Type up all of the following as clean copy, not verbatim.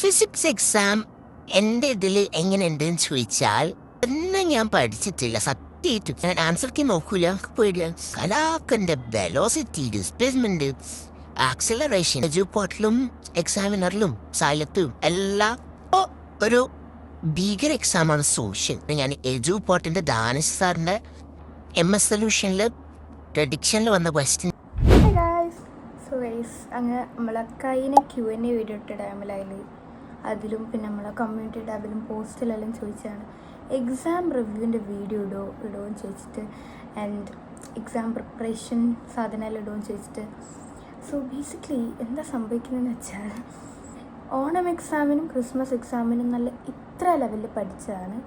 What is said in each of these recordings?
Physics exam എൻ്റെ ഇതിൽ എങ്ങനെയുണ്ടെന്ന് ചോദിച്ചാൽ ഒന്നും ഞാൻ പഠിച്ചിട്ടില്ല. സത്യമായിട്ടും ഞാൻ ആൻസർ കീ നോക്കൂല, പേടിയാണ്. കലാക്കൻ്റെ വെലോസിറ്റി, ഡിസ്പ്ലേസ്മെന്റ്, ആക്സിലറേഷൻ, പോർട്ടിലും എക്സാമിനറിലും സൈലത്തും എല്ലാം ഒരു ഭീകര എക്സാമാണ് സോഷ്യൽ. ഞാൻ പോർട്ടിൻ്റെ ദാനേഷ് സാറിൻ്റെ MS സൊല്യൂഷനിൽ പ്രഡിക്ഷനിൽ വന്ന ക്വസ്റ്റ്യൻ. അങ്ങനെ നമ്മളെ കഴിഞ്ഞ Q&A വീഡിയോ ഇട്ട ടൈമിലായാലും അതിലും പിന്നെ നമ്മളെ കമ്മ്യൂണിറ്റി ടാബിലും പോസ്റ്റിലെല്ലാം ചോദിച്ചാണ് എക്സാം റിവ്യൂവിൻ്റെ വീഡിയോ ഇടുമെന്ന് ചോദിച്ചിട്ട് ആൻഡ് എക്സാം പ്രിപ്പറേഷൻ സാധനമെല്ലാം ഇടുമെന്ന് ചോദിച്ചിട്ട്. സോ ബേസിക്കലി എന്താ സംഭവിക്കുന്നതെന്ന് വെച്ചാൽ ഓണം എക്സാമിനും ക്രിസ്മസ് എക്സാമിനും നല്ല ഇത്ര ലെവലിൽ പഠിച്ചതാണ്.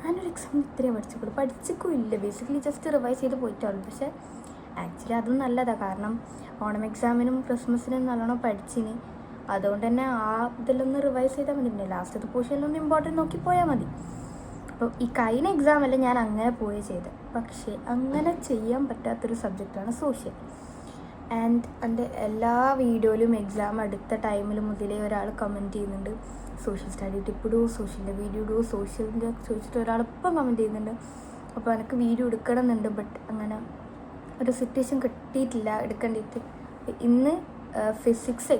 ഞാനൊരു എക്സാമിന് ഇത്രയും പഠിച്ചിട്ടും ഇല്ല. ബേസിക്കലി ജസ്റ്റ് റിവൈസ് ചെയ്ത് പോയിട്ടുള്ളൂ. പക്ഷേ ആക്ച്വലി അതും നല്ലതാണ്. കാരണം ഓണം എക്സാമിനും ക്രിസ്മസിനും നല്ലോണം പഠിച്ചിന്. അതുകൊണ്ട് തന്നെ ആ ഇതിലൊന്ന് റിവൈസ് ചെയ്താൽ മതി. പിന്നെ ലാസ്റ്റത്തെ പോർഷനിലൊന്ന് ഇമ്പോർട്ടൻറ്റ് നോക്കി പോയാൽ മതി. അപ്പോൾ ഈ കഴിഞ്ഞ എക്സാമല്ല ഞാൻ അങ്ങനെ ചെയ്തത്. പക്ഷേ അങ്ങനെ ചെയ്യാൻ പറ്റാത്തൊരു സബ്ജക്റ്റാണ് സോഷ്യൽ. ആൻഡ് എൻ്റെ എല്ലാ വീഡിയോയിലും എക്സാം അടുത്ത ടൈമിൽ മുതലേ ഒരാൾ കമൻറ്റ് ചെയ്യുന്നുണ്ട്, സോഷ്യൽ സ്റ്റഡി ടിപ്പ് ഇടൂ, സോഷ്യലിൻ്റെ വീഡിയോ ഇടൂ, സോഷ്യലിൻ്റെ ചോദിച്ചിട്ട് ഒരാളിപ്പം കമൻറ്റ് ചെയ്യുന്നുണ്ട്. അപ്പോൾ എനിക്ക് വീഡിയോ എടുക്കണം എന്നുണ്ട്. ബട്ട് അങ്ങനെ ഒരു സിറ്റുവേഷൻ കിട്ടിയിട്ടില്ല എടുക്കേണ്ടിയിട്ട്. ഇന്ന് ഫിസിക്സ്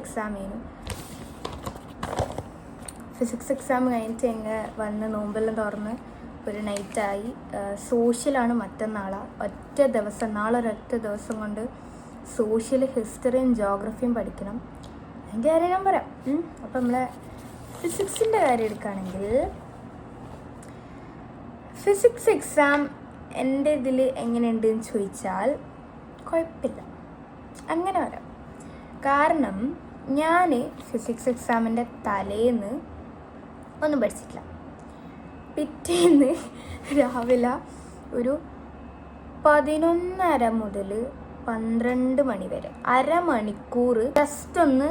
എക്സാം കഴിഞ്ഞിട്ട് എങ്ങനെ വന്ന് നോമ്പെല്ലാം തുറന്ന് ഒരു നൈറ്റായി. സോഷ്യലാണ് മറ്റന്നാളാണ്. നാളെ ഒരൊറ്റ ദിവസം കൊണ്ട് സോഷ്യൽ, ഹിസ്റ്ററിയും ജോഗ്രഫിയും പഠിക്കണം. അതിൻ്റെ കാര്യം ഞാൻ പറയാം. അപ്പം നമ്മളെ ഫിസിക്സിൻ്റെ കാര്യം എടുക്കുകയാണെങ്കിൽ ഫിസിക്സ് എക്സാം എൻ്റെ ഇതിൽ എങ്ങനെയുണ്ടെന്ന് ചോദിച്ചാൽ കുഴപ്പമില്ല, അങ്ങനെ പറയാം. കാരണം ഞാൻ ഫിസിക്സ് എക്സാമിൻ്റെ തലേന്ന് ഒന്നും പഠിച്ചിട്ടില്ല. പിറ്റേന്ന് രാവിലെ ഒരു 11:30 മുതൽ 12 മണി വരെ അരമണിക്കൂർ ജസ്റ്റ് ഒന്ന്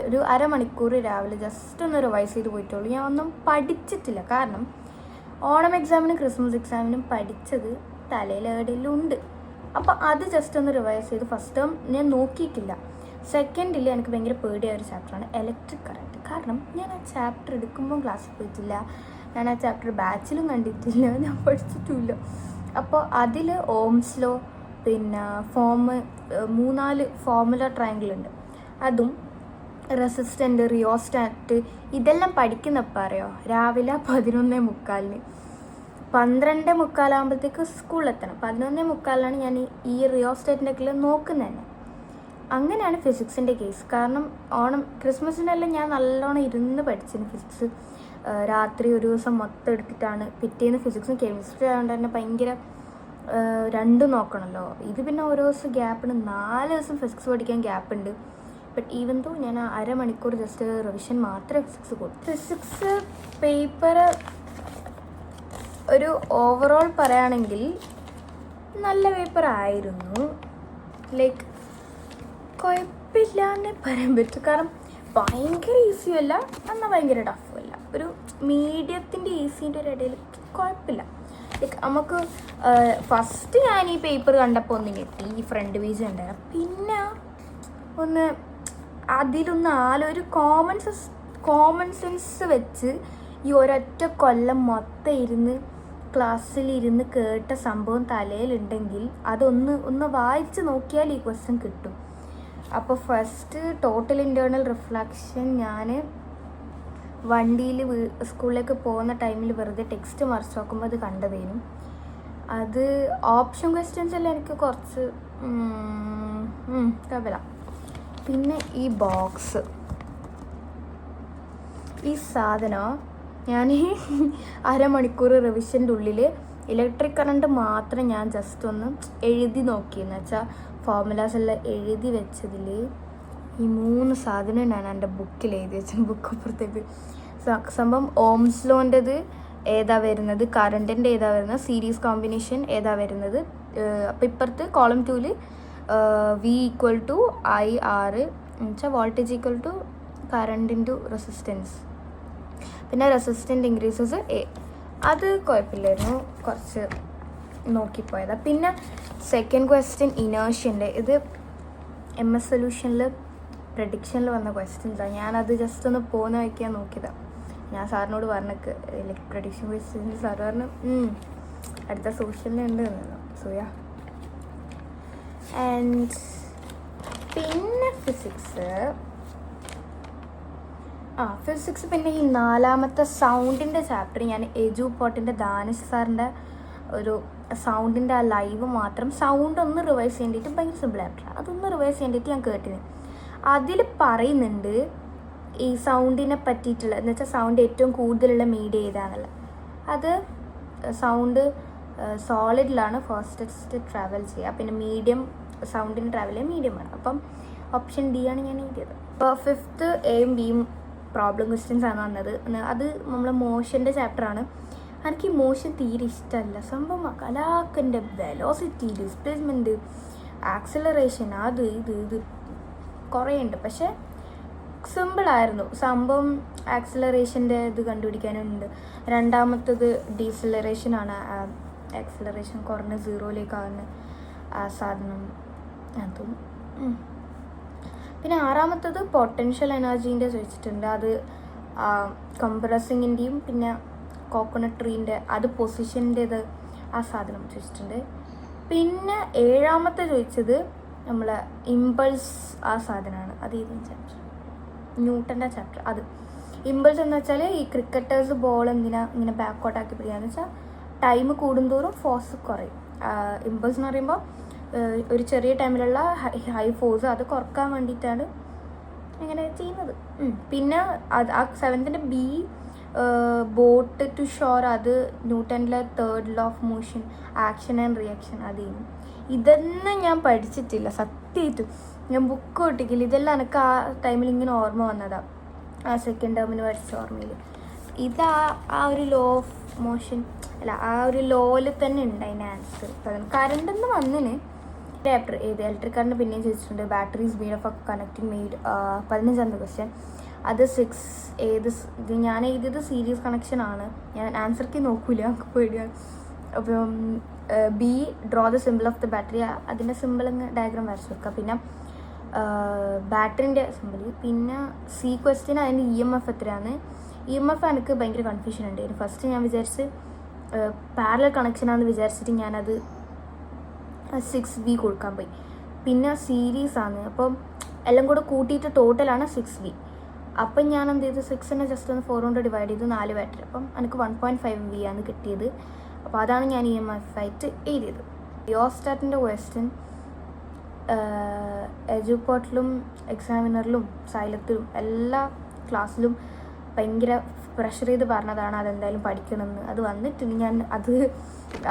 ഒരു അരമണിക്കൂർ രാവിലെ ജസ്റ്റ് ഒന്ന് റിവൈസ് ചെയ്ത് പോയിട്ടുള്ളൂ. ഞാൻ ഒന്നും പഠിച്ചിട്ടില്ല. കാരണം ഓണം എക്സാമിനും ക്രിസ്മസ് എക്സാമിനും പഠിച്ചത് തലയിൽ എവിടെയെങ്കിലും ഉണ്ട്. അപ്പോൾ അത് ജസ്റ്റ് ഒന്ന് റിവൈസ് ചെയ്ത് ഫസ്റ്റ് ടേം ഞാൻ നോക്കിയിട്ടില്ല. സെക്കൻഡിൽ എനിക്ക് ഭയങ്കര പേടിയായ ഒരു ചാപ്റ്ററാണ് ഇലക്ട്രിക് കറണ്ട്. കാരണം ഞാൻ ആ ചാപ്റ്റർ എടുക്കുമ്പോൾ ക്ലാസ്സിൽ പോയിട്ടില്ല, ഞാൻ ആ ചാപ്റ്റർ ബാച്ചിലും കണ്ടിട്ടില്ല, ഞാൻ പഠിച്ചിട്ടുമില്ല. അപ്പോൾ അതിൽ ഓംസ് ലോ, പിന്നെ 3-4 ഫോർമുല ട്രയാങ്കിൾ ഉണ്ട്, അതും റെസിസ്റ്റൻ്റ്, റിയോസ്റ്റാറ്റ്, ഇതെല്ലാം പഠിക്കുന്നപ്പോൾ അറിയോ രാവിലെ 11:45. 12:45 സ്കൂളിലെത്തണം. 11:45 ഞാൻ ഈ റിയോസ്റ്റാറ്റിൻ്റെ ഒക്കെ നോക്കുന്നത് തന്നെ. അങ്ങനെയാണ് ഫിസിക്സിൻ്റെ കേസ്. കാരണം ക്രിസ്മസിനെല്ലാം ഞാൻ നല്ലോണം ഇരുന്ന് പഠിച്ചിരുന്നു ഫിസിക്സ്. രാത്രി ഒരു ദിവസം മൊത്തം എടുത്തിട്ടാണ് പിറ്റേന്ന് ഫിസിക്സും കെമിസ്ട്രി ആയതുകൊണ്ട് തന്നെ ഭയങ്കര രണ്ടും നോക്കണമല്ലോ. ഇത് പിന്നെ ഓരോ ദിവസം ഗ്യാപ്പുണ്ട്, 4 ദിവസം ഫിസിക്സ് പഠിക്കാൻ ഗ്യാപ്പുണ്ട്. ബട്ട് ഈവൻ ദോ ഞാൻ അരമണിക്കൂർ ജസ്റ്റ് റിവിഷൻ മാത്രമേ ഫിസിക്സ് കൊടുത്തു. ഫിസിക്സ് പേപ്പർ ഒരു ഓവറോൾ പറയുകയാണെങ്കിൽ നല്ല പേപ്പർ ആയിരുന്നു. ലൈക്ക് കുഴപ്പമില്ല എന്നേ പറയാൻ പറ്റും. കാരണം ഭയങ്കര ഈസിയും അല്ല, എന്നാൽ ഭയങ്കര ടഫും അല്ല, ഒരു മീഡിയത്തിൻ്റെ ഈസീൻ്റെ ഒരു ഇടയിൽ കുഴപ്പമില്ല. ലൈക്ക് നമുക്ക് ഫസ്റ്റ് ഞാൻ ഈ പേപ്പർ കണ്ടപ്പോൾ ഒന്ന് ഞെട്ടി, ഈ ഫ്രണ്ട് പേജ് കണ്ടായിരുന്നു. പിന്നെ ഒന്ന് അതിലൊന്ന് ഒരു കോമൺ സെൻസ് വെച്ച് ഈ ഒരൊറ്റ കൊല്ലം മൊത്തം ഇരുന്ന് ക്ലാസ്സിലിരുന്ന് കേട്ട സംഭവം തലയിലുണ്ടെങ്കിൽ അതൊന്ന് വായിച്ച് നോക്കിയാൽ ഈ ക്വസ്റ്റ്യൻ കിട്ടും. അപ്പോൾ ഫസ്റ്റ് ടോട്ടൽ ഇൻറ്റേർണൽ റിഫ്ലക്ഷൻ ഞാൻ വണ്ടിയിൽ സ്കൂളിലേക്ക് പോകുന്ന ടൈമിൽ വെറുതെ ടെക്സ്റ്റ് മറിച്ച് നോക്കുമ്പോൾ അത് കണ്ടതേനും. അത് ഓപ്ഷൻ ക്വസ്റ്റ്യൻസ് എല്ലാം എനിക്ക് കുറച്ച് കുഴപ്പമില്ല. പിന്നെ ഈ ബോക്സ്, ഈ സാധനം ഞാൻ അരമണിക്കൂർ റിവിഷൻ്റെ ഉള്ളിൽ ഇലക്ട്രിക് കറണ്ട് മാത്രം ഞാൻ ജസ്റ്റ് ഒന്ന് എഴുതി നോക്കിയെന്ന് വെച്ചാൽ ഫോർമുലാസ് എല്ലാം എഴുതി വെച്ചതിൽ ഈ 3 സാധനം ഞാൻ എൻ്റെ ബുക്കിൽ എഴുതി വെച്ച ബുക്ക് അപ്പുറത്തേക്ക്. സംഭവം ഓംസ് ലോൻ്റെത് ഏതാ വരുന്നത്, കറണ്ടിൻ്റെ ഏതാ വരുന്നത്, സീരീസ് കോമ്പിനേഷൻ ഏതാ വരുന്നത്. അപ്പോൾ ഇപ്പുറത്ത് കോളം 2ൽ V = IR എന്ന് വെച്ചാൽ വോൾട്ടേജ് = കറണ്ട് ഇൻറ്റു റെസിസ്റ്റൻസ്. പിന്നെ റെസിസ്റ്റൻ്റ് ഇൻക്രീസസ് A. അത് കുഴപ്പമില്ലായിരുന്നു, കുറച്ച് നോക്കിപ്പോയതാണ്. പിന്നെ സെക്കൻഡ് ക്വസ്റ്റ്യൻ ഇനേർഷ്യൻ്റെ, ഇത് MS സൊല്യൂഷനിൽ പ്രഡിക്ഷനിൽ വന്ന ക്വസ്റ്റ്യൻസാണ്. ഞാനത് ജസ്റ്റ് ഒന്ന് പോകുന്ന വയ്ക്കാൻ നോക്കിയതാണ്. ഞാൻ സാറിനോട് പറഞ്ഞക്ക് ലൈക്ക് പ്രഡിക്ഷൻ ക്വസ്റ്റ്യൻസ്. സാർ പറഞ്ഞു അടുത്ത സോഷ്യലിനുണ്ട് എന്ന്. സോയാ. ആൻഡ് പിന്നെ ഫിസിക്സ് പിന്നെ ഈ 4ാമത്തെ സൗണ്ടിൻ്റെ ചാപ്റ്റർ ഞാൻ എജു പോട്ടിൻ്റെ ദാനിഷ് സാറിൻ്റെ ഒരു സൗണ്ടിൻ്റെ ആ ലൈവ് മാത്രം സൗണ്ട് ഒന്ന് റിവൈസ് ചെയ്യേണ്ടിയിട്ട് ഭയങ്കര സിമ്പിൾ ചാപ്റ്റർ. അതൊന്ന് റിവൈസ് ചെയ്യേണ്ടിയിട്ട് ഞാൻ കേട്ടിന്. അതിൽ പറയുന്നുണ്ട് ഈ സൗണ്ടിനെ പറ്റിയിട്ടുള്ള, എന്ന് വെച്ചാൽ സൗണ്ട് ഏറ്റവും കൂടുതലുള്ള മീഡിയ ഏതാണെന്നുള്ളത്. അത് സൗണ്ട് സോളിഡിലാണ് ഫാസ്റ്റസ്റ്റ് ട്രാവൽ ചെയ്യുക, പിന്നെ മീഡിയം സൗണ്ടിന് ട്രാവൽ ചെയ്യാൻ മീഡിയമാണ്. അപ്പം ഓപ്ഷൻ ഡി ആണ് ഞാൻ എഴുതിയത്. അപ്പോൾ 5th എയും ബിയും പ്രോബ്ലം ക്വസ്റ്റ്യൻസ് ആണ് വന്നത്. അത് നമ്മൾ മോഷൻ്റെ ചാപ്റ്ററാണ്. എനിക്ക് ഈ മോഷൻ തീരെ ഇഷ്ടമല്ല. സംഭവം കലാക്കൻ്റെ വെലോസിറ്റി, ഡിസ്പ്ലേസ്മെൻറ്റ്, ആക്സിലറേഷൻ, അത് ഇത് കുറേ ഉണ്ട്. പക്ഷേ സിമ്പിളായിരുന്നു സംഭവം. ആക്സിലറേഷൻ്റെ ഇത് കണ്ടുപിടിക്കാനുണ്ട്. 2ാമത്തത് ഡീസിലറേഷനാണ്. ആക്സിലറേഷൻ കുറഞ്ഞ 0യിലേക്കാവുന്ന ആ സാധനം അതും. പിന്നെ 6ാമത്തത് പൊട്ടൻഷ്യൽ എനർജീൻ്റെ ചോദിച്ചിട്ടുണ്ട്. അത് കംപ്രസിങ്ങിൻ്റെയും പിന്നെ കോക്കനട്ട് ട്രീൻ്റെ അത് പൊസിഷൻ്റേത് ആ സാധനം ചോദിച്ചിട്ടുണ്ട്. പിന്നെ 7ാമത്തെ ചോദിച്ചത് നമ്മൾ ഇമ്പൾസ് ആ സാധനമാണ്. അത് ഏതെങ്കിലും ചാപ്റ്റർ, ന്യൂട്ടൻ്റെ ചാപ്റ്റർ. അത് ഇമ്പൾസ് എന്ന് വെച്ചാൽ ഈ ക്രിക്കറ്റേഴ്സ് ബോൾ ഇങ്ങനെ ബാക്കോട്ടാക്കി പിടിക്കാന്ന് വെച്ചാൽ ടൈം കൂടുന്തോറും ഫോഴ്സ് കുറയും. ഇമ്പൾസ് എന്ന് പറയുമ്പോൾ ഒരു ചെറിയ ടൈമിലുള്ള ഹൈ ഫോഴ്സ് അത് കുറക്കാൻ വേണ്ടിയിട്ടാണ് ഇങ്ങനെ ചെയ്യുന്നത്. പിന്നെ അത് ആ 7th B boat to shore, അത് ന്യൂട്ടനിലെ 3rd law of motion, action and reaction. അതേനും ഇതൊന്നും ഞാൻ പഠിച്ചിട്ടില്ല സത്യമായിട്ടും. ഞാൻ ബുക്ക് ഒട്ടിക്കില്ല. ഇതെല്ലാം എനിക്ക് ആ ടൈമിൽ ഇങ്ങനെ ഓർമ്മ വന്നതാണ്. ആ 2nd ടേമിന് പഠിച്ച ഓർമ്മയിൽ ഇത് ആ ഒരു ലോ ഓഫ് മോഷൻ അല്ല, ആ ഒരു ലോയിൽ തന്നെ ഉണ്ട് അതിൻ്റെ ആൻസർ. കറണ്ട് എന്ന് വന്നിന് ചാപ്റ്റർ ഏത് ഇലക്ട്രിക് കറണ്ട് പിന്നെയും ചോദിച്ചിട്ടുണ്ട്. Battery speed of connecting made 15ാമത്തെ ക്വസ്റ്റ്യൻ. അത് 6 ഇത് ഞാൻ എഴുതിയത് സീരീസ് കണക്ഷനാണ്. ഞാൻ ആൻസർ കീ നോക്കൂല, നമുക്ക് പേടിയാണ്. അപ്പം B draw the simple of the battery, അതിൻ്റെ സിമ്പിൾ ഡയഗ്രാം വരച്ച് വെക്കുക. പിന്നെ ബാറ്ററിൻ്റെ സിമ്പിൾ. പിന്നെ സി ക്വസ്റ്റ്യൻ അതിൻ്റെ EMF എത്രയാണ്. EMF എനിക്ക് ഭയങ്കര കൺഫ്യൂഷൻ ഉണ്ട്. ഫസ്റ്റ് ഞാൻ വിചാരിച്ച് പാരലൽ കണക്ഷനാണെന്ന് വിചാരിച്ചിട്ട് ഞാനത് 6V കൊടുക്കാൻ പോയി. പിന്നെ സീരീസ് ആണ്, അപ്പം എല്ലാം കൂടെ കൂട്ടിയിട്ട് ടോട്ടലാണ് 6V. അപ്പം ഞാൻ എന്ത് ചെയ്തു, 6നെ ജസ്റ്റ് ഒന്ന് 4 കൊണ്ട് ഡിവൈഡ് ചെയ്തു, 4 ബാറ്ററി. അപ്പം എനിക്ക് 1.5V ആണ് കിട്ടിയത്. അപ്പോൾ അതാണ് ഞാൻ EMF ആയിട്ട് എഴുതിയത്. റിയോസ്റ്റാറ്റിൻ്റെ ക്വസ്റ്റ്യൻ എജുപോർട്ടിലും എക്സാമിനറിലും സൈലത്തിലും എല്ലാ ക്ലാസ്സിലും ഭയങ്കര പ്രഷർ ചെയ്ത് പറഞ്ഞതാണ് അതെന്തായാലും പഠിക്കണമെന്ന്. അത് വന്നിട്ടുണ്ട്. ഞാൻ അത്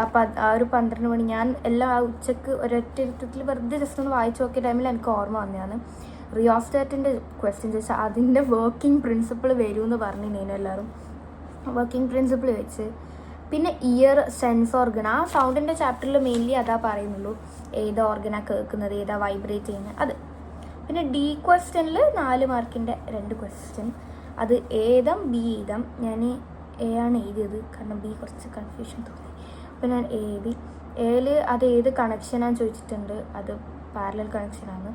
ആ ഒരു 12 മണി ഞാൻ എല്ലാം ആ ഉച്ചക്ക് ഒരൊറ്റ ഇരുത്തത്തിൽ വെറുതെ ജസ്റ്റ് ഒന്ന് വായിച്ചു നോക്കിയ ടൈമിൽ എനിക്ക് ഓർമ്മ വന്നതാണ്. റിയോസ്റ്റാറ്റിൻ്റെ ക്വസ്റ്റ്യൻ ചോദിച്ചാൽ അതിൻ്റെ വർക്കിംഗ് പ്രിൻസിപ്പിൾ വരുമെന്ന് പറഞ്ഞിരുന്നു എല്ലാവരും. വർക്കിംഗ് പ്രിൻസിപ്പിൾ വെച്ച് പിന്നെ ഇയർ സെൻസ് ഓർഗൻ, ആ സൗണ്ടിൻ്റെ ചാപ്റ്ററിൽ മെയിൻലി അതാ പറയുന്നുള്ളൂ, ഏതാ ഓർഗനാണ് കേൾക്കുന്നത്, ഏതാ വൈബ്രേറ്റ് ചെയ്യുന്നത് അത്. പിന്നെ ഡി ക്വസ്റ്റ്യനിൽ 4 മാർക്കിൻ്റെ 2 ക്വസ്റ്റ്യൻ. അത് ഏതം ബി എഴുതാം. ഞാൻ എ ആണ് എഴുതിയത്, കാരണം ബി കുറച്ച് കൺഫ്യൂഷൻ തോന്നി. അപ്പോൾ ഞാൻ എഴുതി. എയിൽ അത് ഏത് കണക്ഷനാന്ന് ചോദിച്ചിട്ടുണ്ട്. അത് പാരലൽ കണക്ഷനാണ്.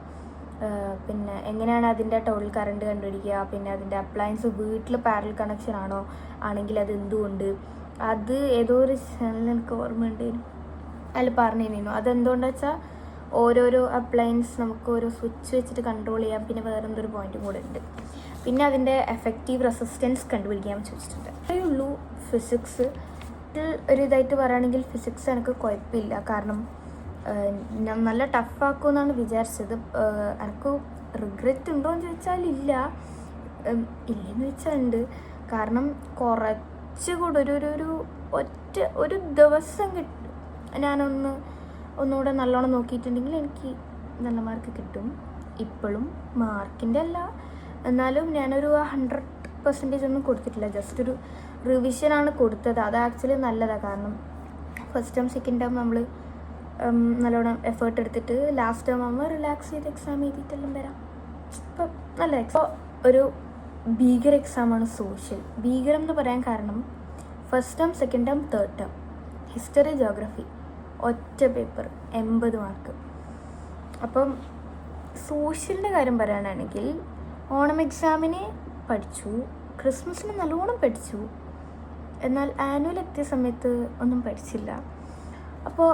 പിന്നെ എങ്ങനെയാണ് അതിൻ്റെ ടോട്ടൽ കറണ്ട് കണ്ടുപിടിക്കുക, പിന്നെ അതിൻ്റെ അപ്ലയൻസ് വീട്ടിൽ പാരലൽ കണക്ഷൻ ആണോ, ആണെങ്കിൽ അത് എന്തുകൊണ്ട്, അത് ഏതോ ഒരു ചാനൽ എനിക്ക് ഓർമ്മയുണ്ടായിരുന്നു, അതിൽ പറഞ്ഞിരുന്നു. അതെന്തുകൊണ്ടാണെന്ന് വെച്ചാൽ ഓരോരോ അപ്ലയൻസ് നമുക്ക് ഓരോ സ്വിച്ച് വെച്ചിട്ട് കൺട്രോൾ ചെയ്യാം. പിന്നെ വേറെ എന്തൊരു പോയിൻറ്റും കൂടെ ഉണ്ട്. പിന്നെ അതിൻ്റെ എഫക്റ്റീവ് റെസിസ്റ്റൻസ് കണ്ടുപിടിക്കാൻ ചോദിച്ചിട്ടുണ്ട്. അത്രയേ ഉള്ളൂ ഫിസിക്സ്. ഒരു ഇതായിട്ട് പറയുകയാണെങ്കിൽ ഫിസിക്സ് എനിക്ക് കുഴപ്പമില്ല, കാരണം ഞാൻ നല്ല ടഫാക്കുമെന്നാണ് വിചാരിച്ചത്. എനിക്ക് റിഗ്രറ്റ് ഉണ്ടോ എന്ന് ചോദിച്ചാൽ ഇല്ല, ഇല്ലെന്ന് വെച്ചാൽ ഉണ്ട്. കാരണം കുറച്ചുകൂടെ ഒരു ദിവസം ഒന്നുകൂടെ നല്ലോണം നോക്കിയിട്ടുണ്ടെങ്കിൽ എനിക്ക് നല്ല മാർക്ക് കിട്ടും. ഇപ്പോഴും മാർക്കിൻ്റെ അല്ല, എന്നാലും ഞാനൊരു 100% ഒന്നും കൊടുത്തിട്ടില്ല, ജസ്റ്റ് ഒരു റിവിഷനാണ് കൊടുത്തത്. അത് ആക്ച്വലി നല്ലതാണ്, കാരണം ഫസ്റ്റ് ടേം സെക്കൻഡ് ടേം നമ്മൾ നല്ലോണം എഫേർട്ട് എടുത്തിട്ട് ലാസ്റ്റ് ടേം ആകുമ്പോൾ റിലാക്സ് ചെയ്ത് എക്സാം എഴുതിയിട്ടെല്ലാം വരാം. അപ്പം നല്ല എക്സാം. ഒരു ഭീകര എക്സാമാണ് സോഷ്യൽ. ഭീകരം എന്ന് പറയാൻ കാരണം first term second term third term history geography ഒറ്റ പേപ്പർ 80 മാർക്ക്. അപ്പം സോഷ്യലിൻ്റെ കാര്യം പറയുകയാണെങ്കിൽ ഓണം എക്സാമിന് പഠിച്ചു, ക്രിസ്മസിന് നല്ലോണം പഠിച്ചു, എന്നാൽ ആനുവൽ എത്തിയ സമയത്ത് ഒന്നും പഠിച്ചില്ല. അപ്പോൾ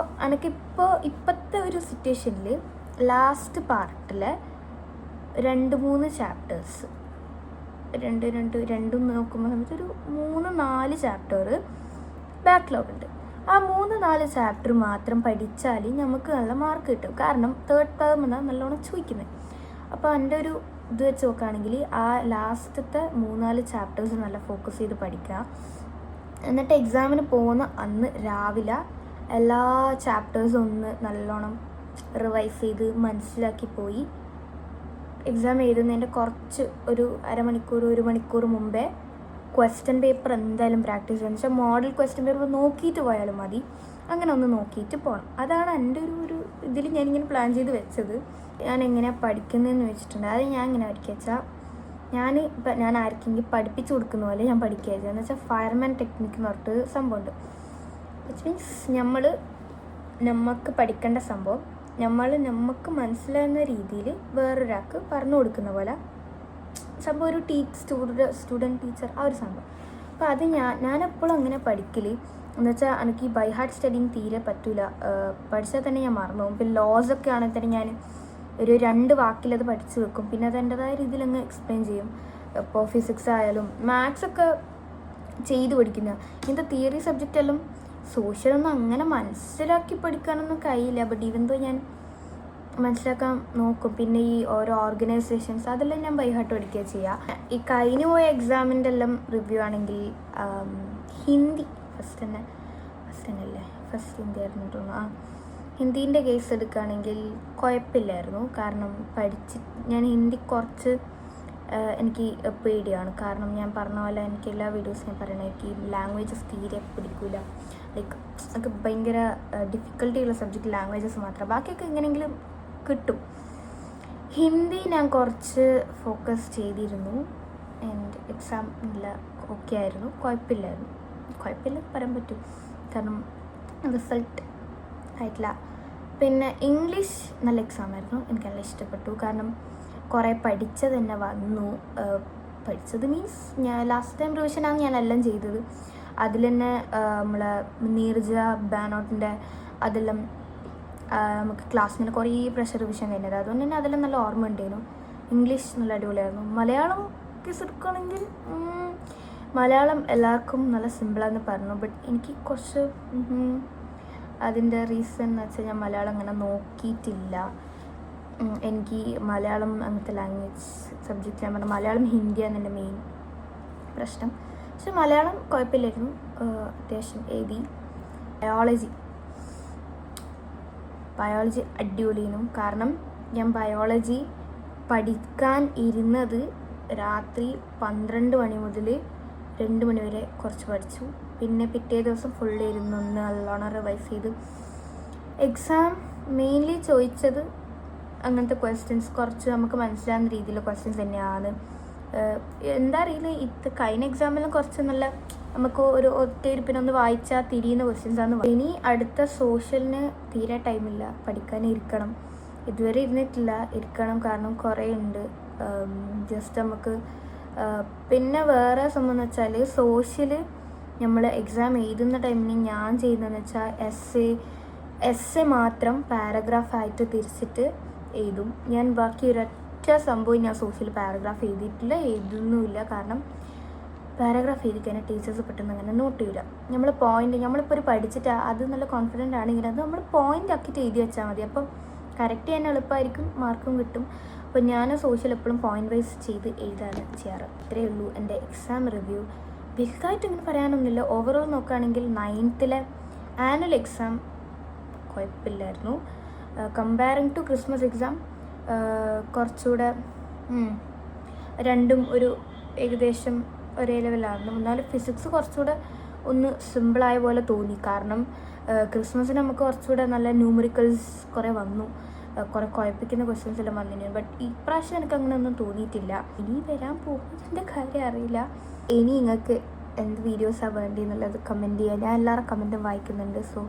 ഇപ്പോഴത്തെ ഒരു സിറ്റുവേഷനിൽ ലാസ്റ്റ് പാർട്ടിലെ 2-3 ചാപ്റ്റേഴ്സ് രണ്ടും നോക്കുമ്പോൾ സമയത്ത് ഒരു 3-4 ചാപ്റ്റർ ബാക്ക്ലോഗ് ഉണ്ട്. ആ 3-4 ചാപ്റ്റർ മാത്രം പഠിച്ചാൽ നമുക്ക് നല്ല മാർക്ക് കിട്ടും. കാരണം 3rd ടേം എന്നാണ് നല്ലോണം ചോദിക്കുന്നത്. അപ്പോൾ എൻ്റെ ഒരു ഇത് വെച്ച് നോക്കുകയാണെങ്കിൽ ആ ലാസ്റ്റത്തെ 3-4 ചാപ്റ്റേഴ്സ് നല്ല ഫോക്കസ് ചെയ്ത് പഠിക്കുക. എന്നിട്ട് എക്സാമിന് പോകുന്ന അന്ന് രാവിലെ എല്ലാ ചാപ്റ്റേഴ്സും ഒന്ന് നല്ലോണം റിവൈസ് ചെയ്ത് മനസ്സിലാക്കി പോയി എക്സാം എഴുതുന്നതിൻ്റെ കുറച്ച് ഒരു 1 മണിക്കൂർ മുമ്പേ ക്വസ്റ്റ്യൻ പേപ്പർ എന്തായാലും പ്രാക്ടീസ് ചെയ്യുന്നത് വെച്ചാൽ മോഡൽ ക്വസ്റ്റ്യൻ പേപ്പർ നോക്കിയിട്ട് പോയാലും മതി. അങ്ങനെ ഒന്ന് നോക്കിയിട്ട് പോകണം. അതാണ് എൻ്റെ ഒരു ഇതിൽ ഞാനിങ്ങനെ പ്ലാൻ ചെയ്ത് വെച്ചത്. ഞാൻ എങ്ങനെയാണ് പഠിക്കുന്നതെന്ന് വെച്ചിട്ടുണ്ട്. അത് ഞാൻ എങ്ങനെ പഠിക്കുക വെച്ചാൽ ഞാൻ ആർക്കെങ്കിലും പഠിപ്പിച്ചു കൊടുക്കുന്ന പോലെ ഞാൻ പഠിക്കുക എന്ന് വെച്ചാൽ ഫയർമാൻ ടെക്നിക്ക് എന്ന് പറഞ്ഞിട്ട് സംഭവമുണ്ട്. വിച്ച് മീൻസ് നമുക്ക് പഠിക്കേണ്ട സംഭവം നമുക്ക് മനസ്സിലാകുന്ന രീതിയിൽ വേറൊരാൾക്ക് പറഞ്ഞു കൊടുക്കുന്ന പോലെ സംഭവം ഒരു സ്റ്റുഡൻറ്റ് ടീച്ചർ ആ ഒരു സംഭവം. അപ്പോൾ അത് ഞാനെപ്പോഴും അങ്ങനെ പഠിക്കൽ എന്ന് വെച്ചാൽ എനിക്ക് ബൈ ഹാർട്ട് സ്റ്റഡിങ് തീരെ പറ്റില്ല. പഠിച്ചാൽ തന്നെ ഞാൻ മറന്നു പോകും. ഇപ്പോൾ ലോസൊക്കെ ആണെങ്കിൽ തന്നെ ഞാൻ ഒരു 2 വാക്കിലത് പഠിച്ചു വെക്കും. പിന്നെ അത് എൻ്റെതായ രീതിയിൽ അങ്ങ് എക്സ്പ്ലെയിൻ ചെയ്യും. ഇപ്പോൾ ഫിസിക്സ് ആയാലും മാത്സൊക്കെ ചെയ്ത് പഠിക്കുന്ന ഇങ്ങനത്തെ തിയറി സബ്ജക്റ്റെല്ലാം സോഷ്യലൊന്നും അങ്ങനെ മനസ്സിലാക്കി പഠിക്കാനൊന്നും കഴിയില്ല. ബട്ട് ഈവൻ ഞാൻ മനസ്സിലാക്കാൻ നോക്കും. പിന്നെ ഈ ഓരോ ഓർഗനൈസേഷൻസ് അതെല്ലാം ഞാൻ ബൈ ഹാർട്ട് പഠിക്കുക ചെയ്യുക. ഈ കഴിഞ്ഞു പോയ എക്സാമിൻ്റെ എല്ലാം റിവ്യൂ ആണെങ്കിൽ ഹിന്ദി ഫസ്റ്റ് ഹിന്ദി ആയിരുന്നു തോന്നുന്നു. ഹിന്ദീൻ്റെ കേസ് എടുക്കുകയാണെങ്കിൽ കുഴപ്പമില്ലായിരുന്നു. കാരണം ഞാൻ ഹിന്ദി കുറച്ച് എനിക്ക് പേടിയാണ്. കാരണം ഞാൻ പറഞ്ഞ പോലെ എനിക്ക് എല്ലാ വീഡിയോസും ഞാൻ പറയണത് എനിക്ക് ലാംഗ്വേജസ് തീരെ പിടിക്കില്ല. ലൈക്ക് എനിക്ക് ഭയങ്കര ഡിഫിക്കൽട്ടിയുള്ള സബ്ജക്റ്റ് ലാംഗ്വേജസ് മാത്രം. ബാക്കിയൊക്കെ എങ്ങനെയെങ്കിലും കിട്ടും. ഹിന്ദി ഞാൻ കുറച്ച് ഫോക്കസ് ചെയ്തിരുന്നു. ആൻഡ് എക്സാം നല്ല ഓക്കെ ആയിരുന്നു. കുഴപ്പമില്ല പറയാൻ പറ്റും. കാരണം റിസൾട്ട് ആയിട്ടില്ല. പിന്നെ ഇംഗ്ലീഷ് നല്ല എക്സാം ആയിരുന്നു. എനിക്ക് നല്ല ഇഷ്ടപ്പെട്ടു. കാരണം കുറേ പഠിച്ചത് തന്നെ വന്നു. പഠിച്ചത് മീൻസ് ഞാൻ ലാസ്റ്റ് ടൈം റിവിഷനാണ് ഞാനെല്ലാം ചെയ്തത്. അതിൽ തന്നെ നമ്മളെ നീർജ ബാനോട്ടിൻ്റെ അതെല്ലാം നമുക്ക് ക്ലാസ്സിന് കുറേ പ്രഷർ റിവിഷൻ കഴിഞ്ഞത്. അതുകൊണ്ട് തന്നെ അതെല്ലാം നല്ല ഓർമ്മ ഉണ്ടായിരുന്നു. ഇംഗ്ലീഷ് നല്ല അടിപൊളിയായിരുന്നു. മലയാളം കേസ് എടുക്കുകയാണെങ്കിൽ മലയാളം എല്ലാവർക്കും നല്ല സിമ്പിളാന്ന് പറഞ്ഞു. ബട്ട് എനിക്ക് കുറച്ച് അതിൻ്റെ റീസൺ എന്ന് വെച്ചാൽ ഞാൻ മലയാളം അങ്ങനെ നോക്കിയിട്ടില്ല. എനിക്ക് മലയാളം അങ്ങനത്തെ ലാംഗ്വേജ് സബ്ജക്റ്റ് ഞാൻ പറഞ്ഞ മലയാളം ഹിന്ദിയാണ് എൻ്റെ മെയിൻ പ്രശ്നം. പക്ഷെ മലയാളം കുഴപ്പമില്ലായിരുന്നു. അത്യാവശ്യം എഴുതി. ബയോളജി അടിപൊളിയായിരുന്നു. കാരണം ഞാൻ ബയോളജി പഠിക്കാൻ ഇരുന്നത് രാത്രി 12 മണി മുതൽ 2 മണി വരെ കുറച്ച് പഠിച്ചു. പിന്നെ പിറ്റേ ദിവസം ഫുള്ള് ഇരുന്ന് നല്ലോണം റിവൈസ് ചെയ്ത് എക്സാം മെയിൻലി ചോദിച്ചത് അങ്ങനത്തെ ക്വസ്റ്റ്യൻസ് കുറച്ച് നമുക്ക് മനസ്സിലാകുന്ന രീതിയിലുള്ള ക്വസ്റ്റ്യൻസ് തന്നെയാണ്. എന്താ അറിയില്ല, കഴിഞ്ഞ എക്സാമിലും കുറച്ച് നല്ല നമുക്ക് ഒരു ഒറ്റയിരുപ്പിനൊന്ന് വായിച്ചാൽ തിരിയുന്ന ക്വസ്റ്റ്യൻസാണ്. ഇനി അടുത്ത സോഷ്യലിന് തീരെ ടൈമില്ല. പഠിക്കാൻ ഇരിക്കണം. ഇതുവരെ ഇരിക്കണം. കാരണം കുറേ ഉണ്ട്. ജസ്റ്റ് നമുക്ക് പിന്നെ വേറെ സംഭവം എന്ന് വെച്ചാൽ സോഷ്യൽ നമ്മൾ എക്സാം എഴുതുന്ന ടൈമിന് ഞാൻ ചെയ്യുന്നതെന്ന് വെച്ചാൽ എസ് എ മാത്രം പാരഗ്രാഫായിട്ട് തിരിച്ചിട്ട് എഴുതും. ഞാൻ ബാക്കി ഒരൊറ്റ സംഭവം ഞാൻ സോഷ്യൽ പാരഗ്രാഫ് എഴുതുന്നുമില്ല. കാരണം പാരഗ്രാഫ് എഴുതി കഴിഞ്ഞാൽ ടീച്ചേഴ്സ് പെട്ടെന്ന് അങ്ങനെ നോട്ട് ചെയ്യില്ല. നമ്മളിപ്പോൾ ഒരു പഠിച്ചിട്ട് അത് നല്ല കോൺഫിഡൻ്റ് ആണെങ്കിൽ അത് നമ്മൾ പോയിൻ്റ് ആക്കിയിട്ട് എഴുതി വെച്ചാൽ മതി. അപ്പം കറക്റ്റ് ചെയ്യാൻ എളുപ്പമായിരിക്കും, മാർക്കും കിട്ടും. അപ്പോൾ ഞാൻ സോഷ്യൽ എപ്പോഴും പോയിൻ്റ് വൈസ് ചെയ്ത് എഴുതാണ് ചെയ്യാറ്. ഇത്രയേ ഉള്ളൂ എൻ്റെ എക്സാം റിവ്യൂ. വലുതായിട്ട് ഇങ്ങനെ പറയാനൊന്നുമില്ല. ഓവറോൾ നോക്കുകയാണെങ്കിൽ 9th ആനുവൽ എക്സാം കുഴപ്പമില്ലായിരുന്നു. കമ്പയറിങ് ടു ക്രിസ്മസ് എക്സാം കുറച്ചുകൂടെ രണ്ടും ഒരു ഏകദേശം ഒരേ ലെവലായിരുന്നു. എന്നാലും ഫിസിക്സ് കുറച്ചുകൂടെ ഒന്ന് സിമ്പിളായ പോലെ തോന്നി. കാരണം ക്രിസ്മസിന് നമുക്ക് കുറച്ചുകൂടെ നല്ല ന്യൂമറിക്കൽസ് കുറേ വന്നു, കുറേ കുഴപ്പിക്കുന്ന ക്വസ്റ്റ്യൻസ് എല്ലാം വന്നിരുന്നു. ബട്ട് ഇപ്രാവശ്യം എനിക്ക് അങ്ങനെ ഒന്നും തോന്നിയിട്ടില്ല. ഇനി വരാൻ പോകുന്നതിൻ്റെ കാര്യം അറിയില്ല. ഇനി നിങ്ങൾക്ക് എന്ത് വീഡിയോസാണ് വേണ്ടി എന്നുള്ളത് കമൻറ്റ് ചെയ്യുക. ഞാൻ എല്ലാവരും കമൻറ്റും വായിക്കുന്നുണ്ട്. സോ